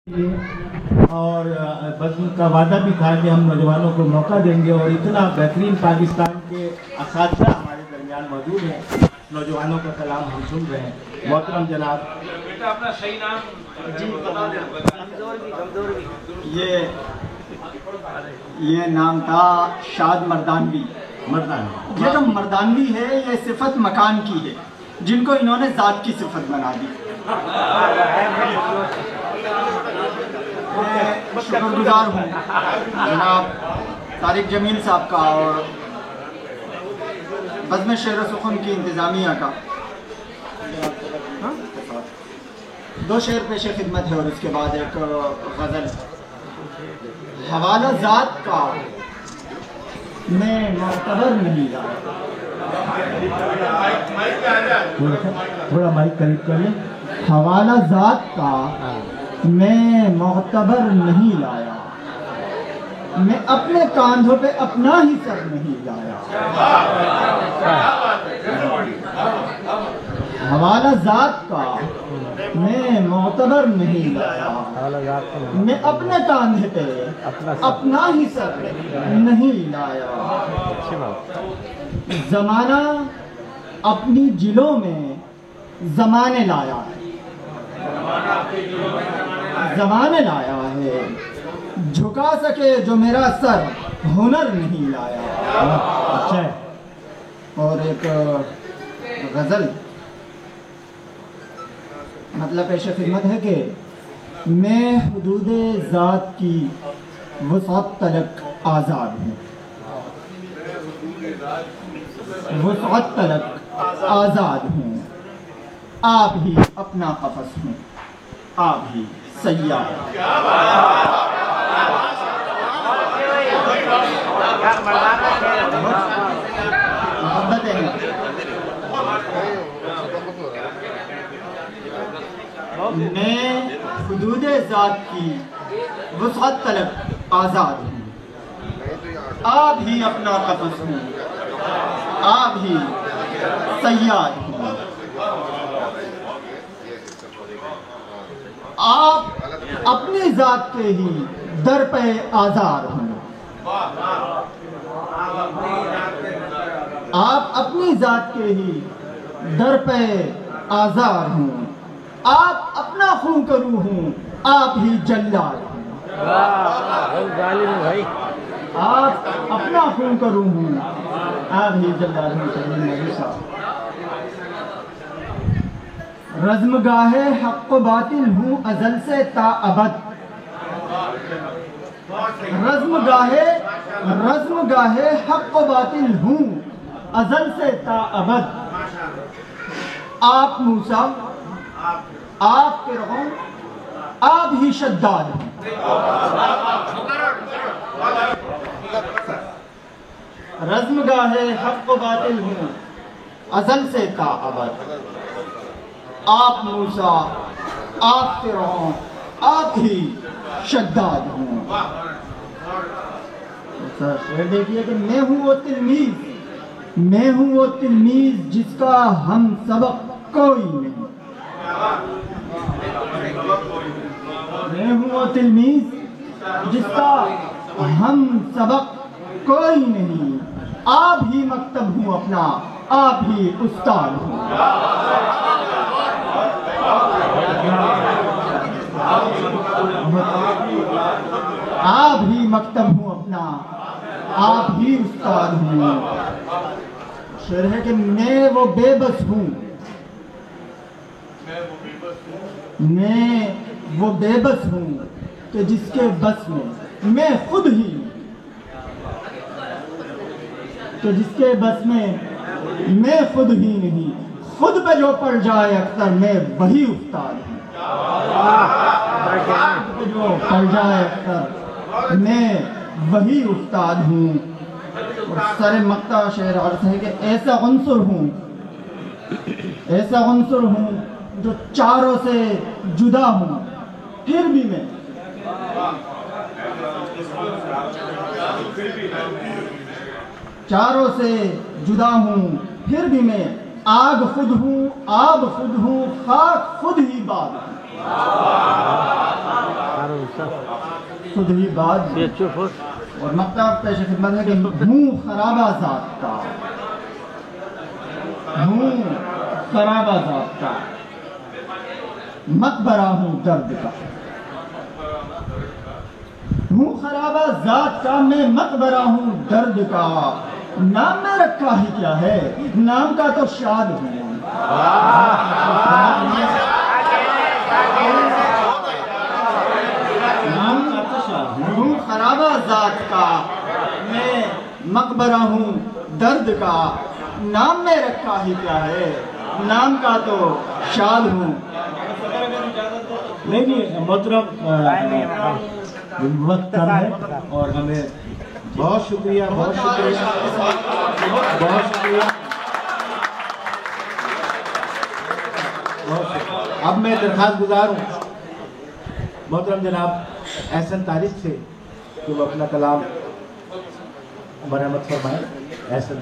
اور بس ان کا وعدہ بھی تھا کہ ہم نوجوانوں کو موقع دیں گے، اور اتنا بہترین پاکستان کے اساتذہ ہمارے درمیان موجود ہیں، نوجوانوں کا کلام ہم سن رہے ہیں۔ محترم جناب، بیٹا اپنا صحیح نام یہ نام تھا شاد مردانوی۔ یہ جو مردانوی ہے یہ صفت مکان کی ہے جن کو انہوں نے ذات کی صفت بنا دی۔ میں شکر گزار ہوں جناب طارق جمیل صاحب کا اور بزم شعر و سخن کی انتظامیہ کا۔ دو شعر پیش خدمت ہے اور اس کے بعد ایک غزل۔ حوالہ ذات کا میں معتبر نہیں لایا، تھوڑا مائک قریب کر لیں۔ حوالہ ذات کا میں معتبر نہیں لایا، میں اپنے کاندھوں پہ اپنا ہی سر نہیں لایا۔ حوالہ ذات کا میں معتبر نہیں لایا، میں اپنے کاندھے پہ اپنا ہی سر نہیں لایا۔ زمانہ اپنی جلوں میں زمانے لایا ہے، زمانے لایا ہے، جھکا سکے جو میرا سر ہنر نہیں لایا۔ اچھا ہے۔ اور ایک غزل مطلب پیش خدمت ہے کہ میں حدود ذات کی وسعت تلک آزاد ہوں، وسعت تلک آزاد ہوں، آپ ہی اپنا قفس ہوں، آپ ہی سیاح۔ محبتیں ہیں۔ میں حدود ذات کی وسعت طلب آزاد ہوں، آپ ہی اپنا قفس ہوں، آپ ہی صیاد ہوں۔ آپ اپنی ذات کے ہی در پہ آزار ہوں، آپ اپنی ذات کے ہی در پہ آزار ہوں، آپ اپنا خون کا روح ہوں، آپ ہی جلال ہوں۔ آپ اپنا خون کا روح ہوں، آپ ہی جلال ہوں۔ رزم گاہے حق و باطل ہوں ازل سے تا ابد، رزم گاہے حق و باطل ہوں ازل سے تا ابد۔ آپ موسیٰ، آپ فرعون، آپ ہی شداد ہیں۔ رزم گاہے حق و باطل ہوں ازل سے تا ابد، آپ موسیٰ، آپ فرعون، آپ ہی شداد ہوں۔ دیکھیے کہ میں ہوں وہ تلمیذ، میں ہوں وہ تلمیذ جس کا ہم سبق کوئی نہیں، میں ہوں وہ تلمیذ جس کا ہم سبق کوئی نہیں، آپ ہی مکتب ہوں اپنا، آپ ہی استاد ہوں۔ آپ ہی مکتب ہوں اپنا، آپ ہی استاد ہوں۔ شعر ہے کہ میں وہ بے بس ہوں، میں وہ بے بس ہوں کہ جس کے بس میں خود ہی، کہ جس کے بس میں خود ہی نہیں، خود پہ جو پڑ جائے اکثر میں وہی استاد ہوں، جو پڑ جائے اکثر میں وہی استاد ہوں۔ اور سر مقطع شعر عرض ہے کہ ایسا عنصر ہوں جو چاروں سے جدا ہوں، پھر بھی میں چاروں سے جدا ہوں، پھر بھی میں آگ خود ہوں، آب خود ہوں، خاک خود ہی باد ہوں۔ خود ہی بات اور مقطع پیش خدمت ہے کہ ہوں خرابہ ذات کا، ہوں خرابہ ذات کا، مقبرہ ہوں درد کا، ہوں خرابہ ذات کا، میں مقبرہ ہوں درد کا، نام میں رکھا ہی کیا ہے، نام کا تو شاد ہوں۔ ہوں خرابہ ذات کا، میں مقبرہ ہوں درد کا، نام میں رکھا ہی کیا ہے، نام کا تو شاد ہوں۔ نہیں محترم وقت کم ہے اور ہمیں بہت شکریہ بہت شکریہ بہت شکریہ۔ اب میں درخواست گزار ہوں محترم جناب احسن طارق سے کہ وہ اپنا کلام مرحمت فرمائیں۔ احسن